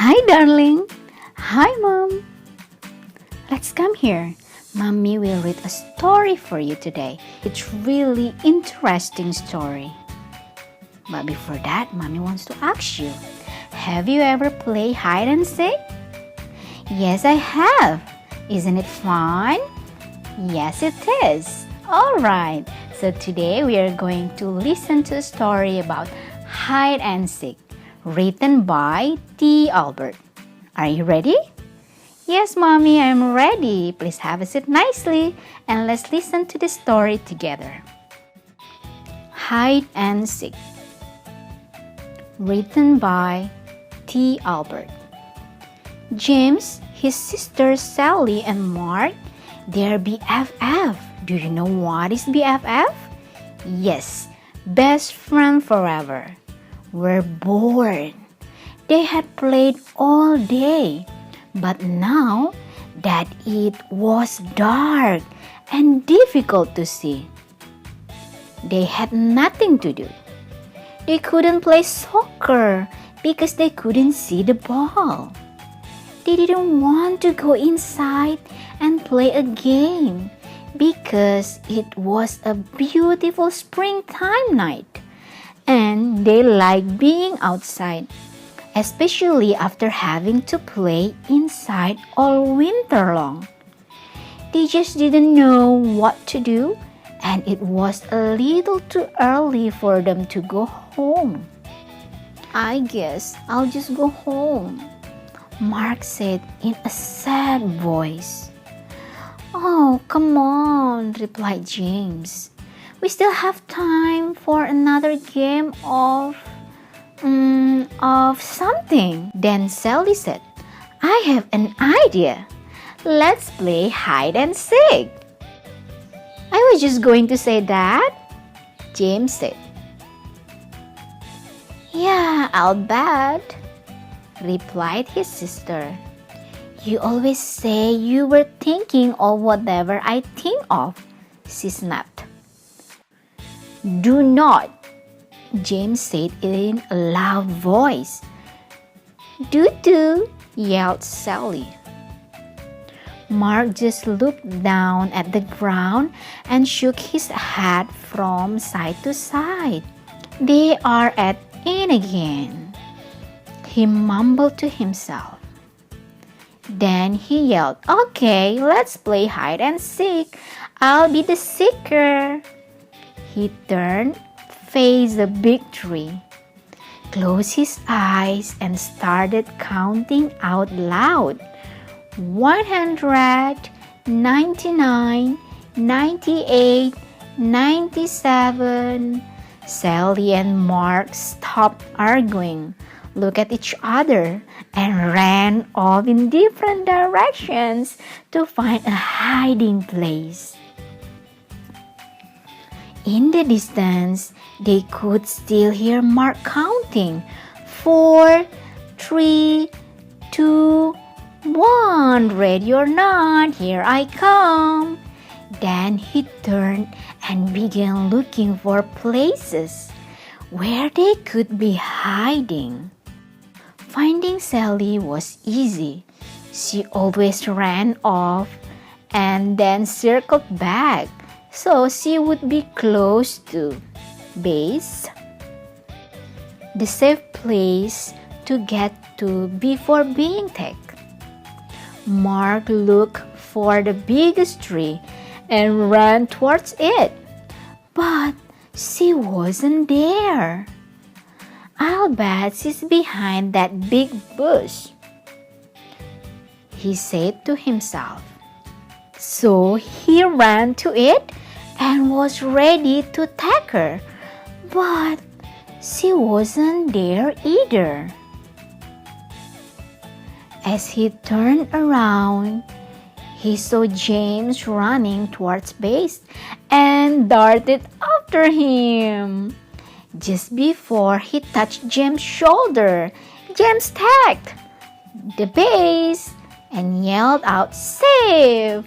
Hi, darling. Hi, Mom. Let's come here. Mommy will read a story for you today. It's really interesting story. But before that, Mommy wants to ask you, have you ever played hide and seek? Yes, I have. Isn't it fun? Yes, it is. Alright, so today we are going to listen to a story about hide and seek, written by T. Albert. Are you ready? Yes, Mommy, I'm ready. Please have a seat nicely and let's listen to the story together. Hide and Seek, written by T. Albert. James, his sisters Sally and Mark, they're BFF. Do you know what is BFF? Yes, best friend forever. Were bored. They had played all day, but now that it was dark and difficult to see, they had nothing to do. They couldn't play soccer because they couldn't see the ball. They didn't want to go inside and play a game because it was a beautiful springtime night and they liked being outside, especially after having to play inside all winter long. They just didn't know what to do, and it was a little too early for them to go home. I guess I'll just go home, Mark said in a sad voice. Oh, come on, replied James. We still have time for another game of something. Then Sally said, I have an idea. Let's play hide and seek. I was just going to say that, James said. Yeah, I'll bet, replied his sister. You always say you were thinking of whatever I think of, she snapped. Do not, James said in a loud voice. Do, yelled Sally. Mark just looked down at the ground and shook his head from side to side. They are at it again, he mumbled to himself. Then he yelled, Okay, let's play hide and seek. I'll be the seeker. He turned, faced the big tree, closed his eyes, and started counting out loud. 100, 99, 98, 97. Sally and Mark stopped arguing, looked at each other, and ran off in different directions to find a hiding place. In the distance, they could still hear Mark counting. 4, 3, 2, 1. Ready or not, here I come. Then he turned and began looking for places where they could be hiding. Finding Sally was easy. She always ran off and then circled back, so she would be close to base, the safe place to get to before being taken. Mark looked for the biggest tree and ran towards it, but she wasn't there. I'll bet she's behind that big bush, he said to himself. So he ran to it and was ready to attack her, but she wasn't there either. As he turned around, he saw James running towards base and darted after him. Just before he touched James' shoulder, James tagged the base and yelled out, Save!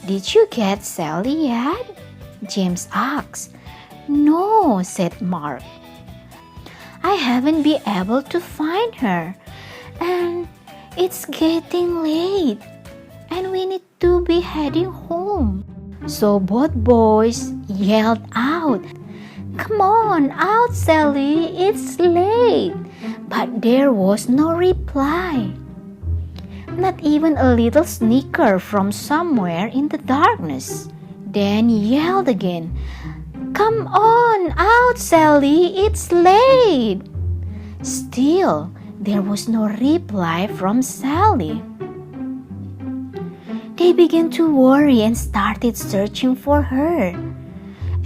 Did you get Sally yet? James asked. No, said Mark. I haven't been able to find her. and it's getting late, and we need to be heading home. So both boys yelled out, "Come on out, Sally, it's late." But there was no reply. Not even a little snicker from somewhere in the darkness. Dan yelled again, "Come on out, Sally, it's late." Still, there was no reply from Sally. They began to worry and started searching for her.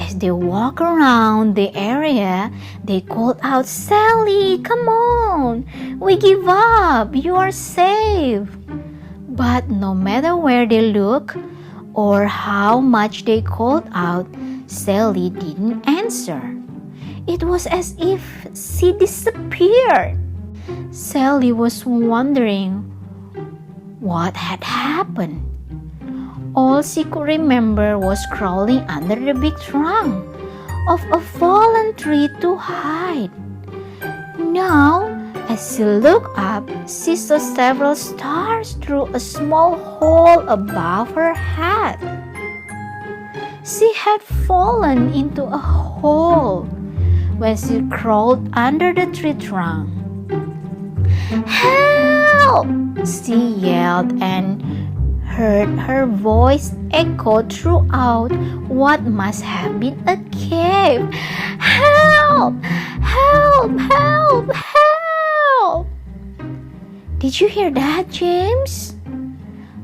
As they walked around the area, they called out, "Sally, come on! We give up! You are safe!" But no matter where they looked or how much they called out, Sally didn't answer. It was as if she disappeared. Sally was wondering what had happened. All she could remember was crawling under the big trunk of a fallen tree to hide. Now, as she looked up, she saw several stars through a small hole above her head. She had fallen into a hole when she crawled under the tree trunk. "Help!" she yelled and heard her voice echoed throughout what must have been a cave. "Help! Help! Help! Help!" "Did you hear that, James?"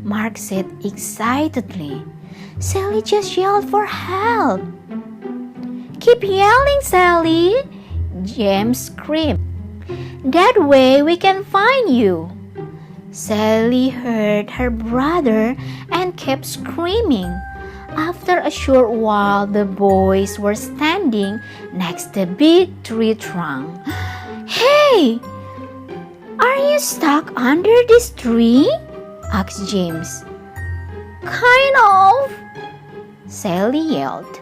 Mark said excitedly. "Sally just yelled for help." "Keep yelling, Sally!" James screamed. "That way we can find you." Sally heard her brother and kept screaming. After a short while, the boys were standing next the big tree trunk. "Hey! Are you stuck under this tree?" asked James. "Kind of," Sally yelled.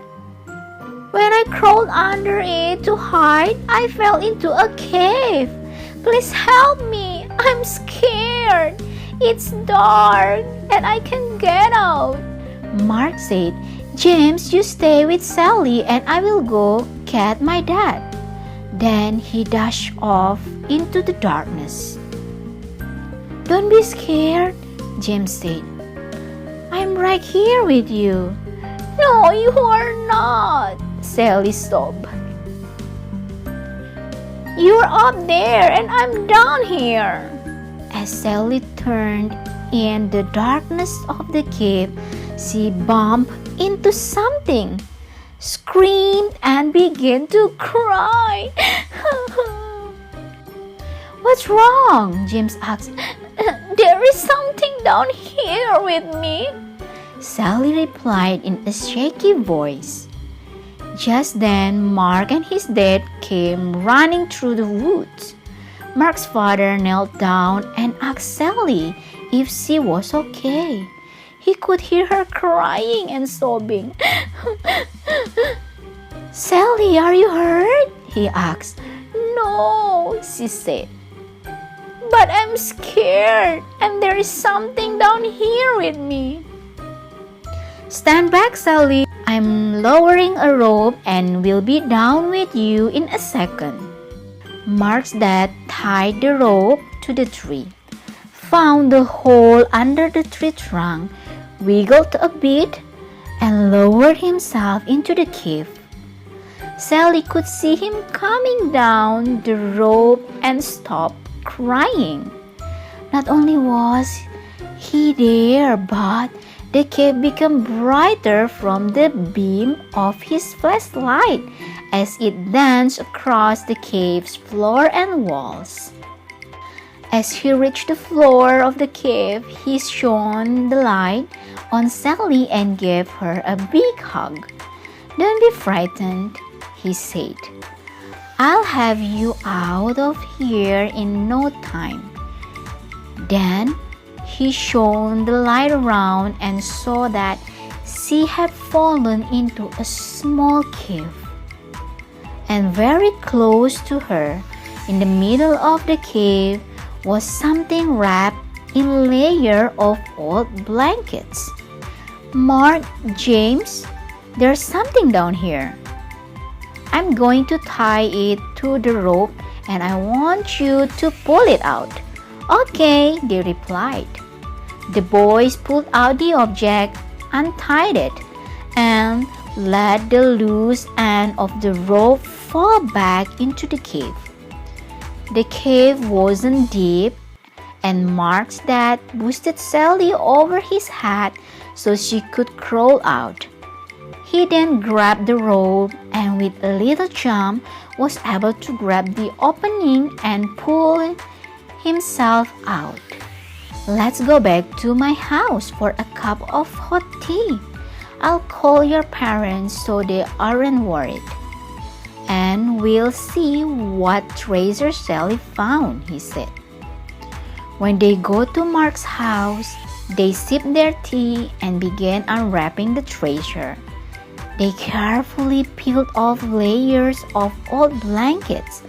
"When I crawled under it to hide, I fell into a cave. Please help me. I'm scared. It's dark and I can't get out." Mark said, "James, you stay with Sally and I will go get my dad." Then he dashed off into the darkness. "Don't be scared," James said. "I'm right here with you." "No, you are not," Sally sobbed. "You're up there and I'm down here." As Sally turned in the darkness of the cave, she bumped into something, screamed, and began to cry. "What's wrong?" James asked. "There is something down here with me," Sally replied in a shaky voice. Just then, Mark and his dad came running through the woods. Mark's father knelt down and asked Sally if she was okay. He could hear her crying and sobbing. "Sally, are you hurt?" he asked. "No," she said. "But I'm scared and there is something down here with me." "Stand back, Sally. I'm lowering a rope and will be down with you in a second." Mark's dad tied the rope to the tree, found the hole under the tree trunk, wiggled a bit, and lowered himself into the cave. Sally could see him coming down the rope and stop crying. Not only was he there, but the cave became brighter from the beam of his flashlight as it danced across the cave's floor and walls. As he reached the floor of the cave, he shone the light on Sally and gave her a big hug. "Don't be frightened," he said. "I'll have you out of here in no time." Then he shone the light around and saw that she had fallen into a small cave. And very close to her, in the middle of the cave, was something wrapped in a layer of old blankets. "Mark, James, there's something down here. I'm going to tie it to the rope and I want you to pull it out." "Okay," they replied. The boys pulled out the object, untied it, and let the loose end of the rope fall back into the cave. The cave wasn't deep, and Mark's dad boosted Sally over his head so she could crawl out. He then grabbed the rope and with a little jump was able to grab the opening and pull himself out. "Let's go back to my house for a cup of hot tea. I'll call your parents so they aren't worried. And we'll see what treasure Sally found," he said. When they go to Mark's house, they sip their tea and began unwrapping the treasure. They carefully peeled off layers of old blankets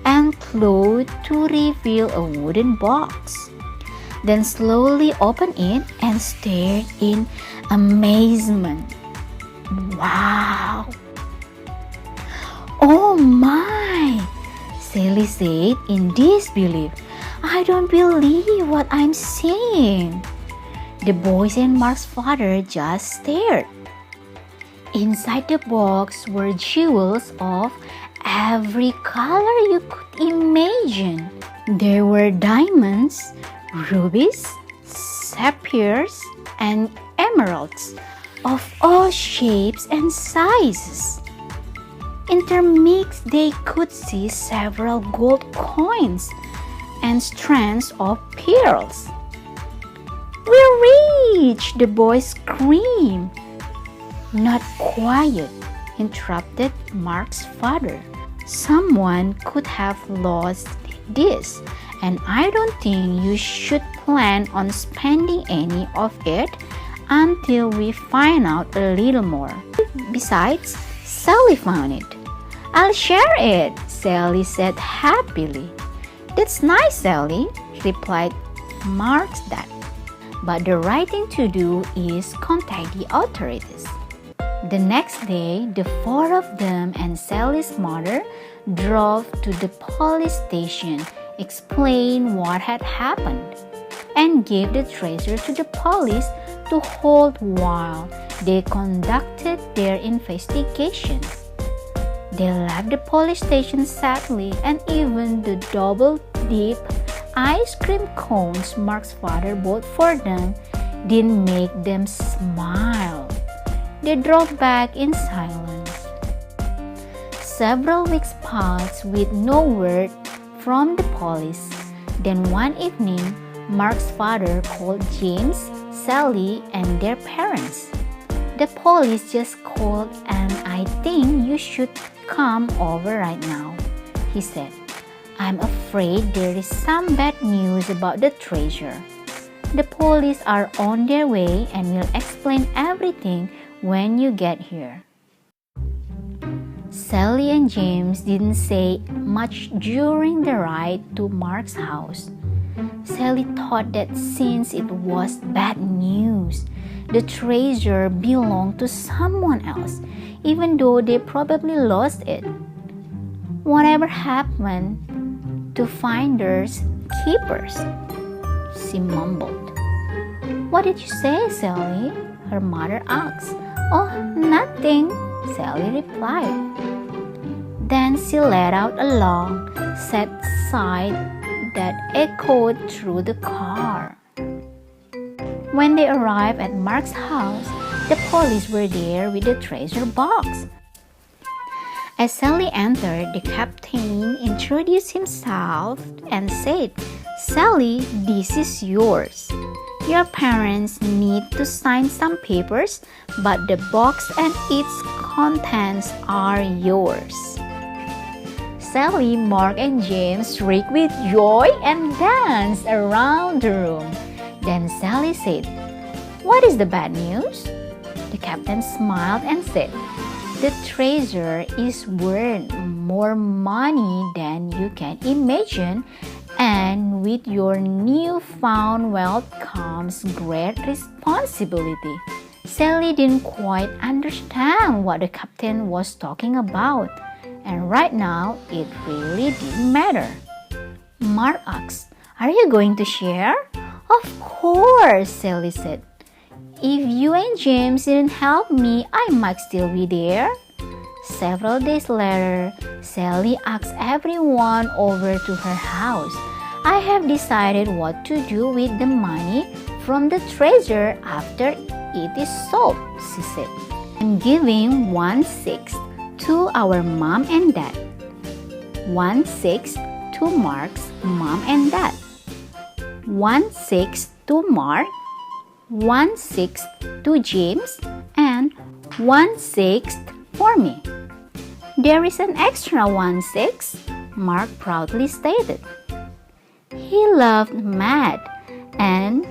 and cloth to reveal a wooden box. Then slowly opened it and stared in amazement. "Wow! Oh my!" Sally said in disbelief. "I don't believe what I'm seeing." The boys and Mark's father just stared. Inside the box were jewels of every color you could imagine. There were diamonds, rubies, sapphires, and emeralds of all shapes and sizes. Intermixed, they could see several gold coins and strands of pearls. "We're rich!" the boys screamed. "Not quiet," interrupted Mark's father. "Someone could have lost this, and I don't think you should plan on spending any of it until we find out a little more. Besides, Sally found it." "I'll share it," Sally said happily. "That's nice, Sally," replied Mark's dad. "But the right thing to do is contact the authorities." The next day, the four of them and Sally's mother drove to the police station, explained what had happened, and gave the treasure to the police to hold while they conducted their investigations. They left the police station sadly, and even the double-dip ice cream cones Mark's father bought for them didn't make them smile. They drove back in silence. Several weeks passed with no word from the police. Then one evening, Mark's father called James, Sally, and their parents. "The police just called and I think you should come over right now," he said. "I'm afraid there is some bad news about the treasure. The police are on their way and will explain everything when you get here." Sally and James didn't say much during the ride to Mark's house. Sally thought that since it was bad news, the treasure belonged to someone else, even though they probably lost it. "Whatever happened to finders keepers?" she mumbled. "What did you say, Sally?" her mother asked. "Oh, nothing," Sally replied. Then she let out a long, sad sigh that echoed through the car. When they arrived at Mark's house, the police were there with the treasure box. As Sally entered, the captain introduced himself and said, "Sally, this is yours. Your parents need to sign some papers, but the box and its contents are yours." Sally, Mark, and James shrieked with joy and danced around the room. Then Sally said, "What is the bad news?" The captain smiled and said, "The treasure is worth more money than you can imagine, And with your newfound wealth comes great responsibility. Sally didn't quite understand what the captain was talking about, and right now it really didn't matter. Mark asked, "Are you going to share?" "Of course," Sally said. "If you and James didn't help me, I might still be there." Several days later, Sally asked everyone over to her house. "I have decided what to do with the money from the treasure after it is sold," she said. "I'm giving 1/6 to our mom and dad, 1/6 to Mark's mom and dad, 1/6 to Mark, 1/6 to James, and 1/6 for me." "There is an extra 1/6, Mark proudly stated. He loved math and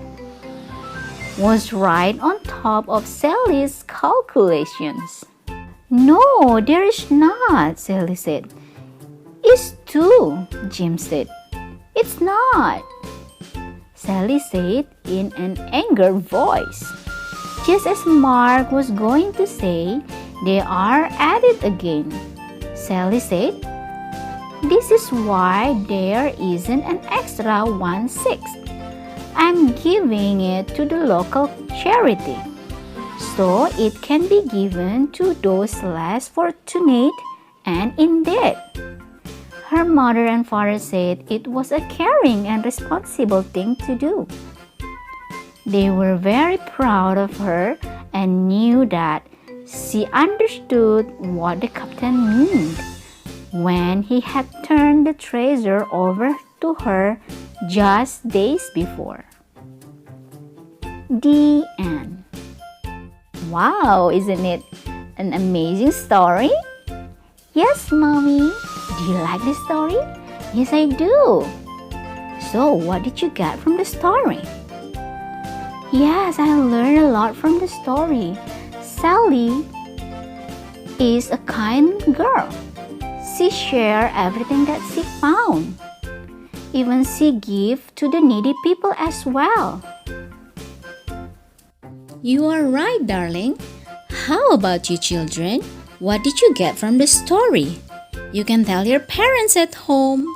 was right on top of Sally's calculations. "No, there is not," Sally said. "It's 2, Jim said. "It's not," Sally said in an angered voice. Just as Mark was going to say, "They are at it again," Sally said, "This is why there isn't an extra 1/6. I'm giving it to the local charity, so it can be given to those less fortunate and in debt." Her mother and father said it was a caring and responsible thing to do. They were very proud of her and knew that she understood what the captain meant when he had turned the treasure over to her just days before. The end. Wow, isn't it an amazing story? Yes, Mommy. Do you like this story? Yes, I do. So, what did you get from the story? Yes, I learned a lot from the story. Sally is a kind girl. She shared everything that she found. Even she gave to the needy people as well. You are right, darling. How about you, children? What did you get from the story? You can tell your parents at home.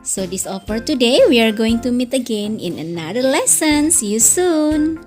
So this all for today. We are going to meet again in another lesson. See you soon.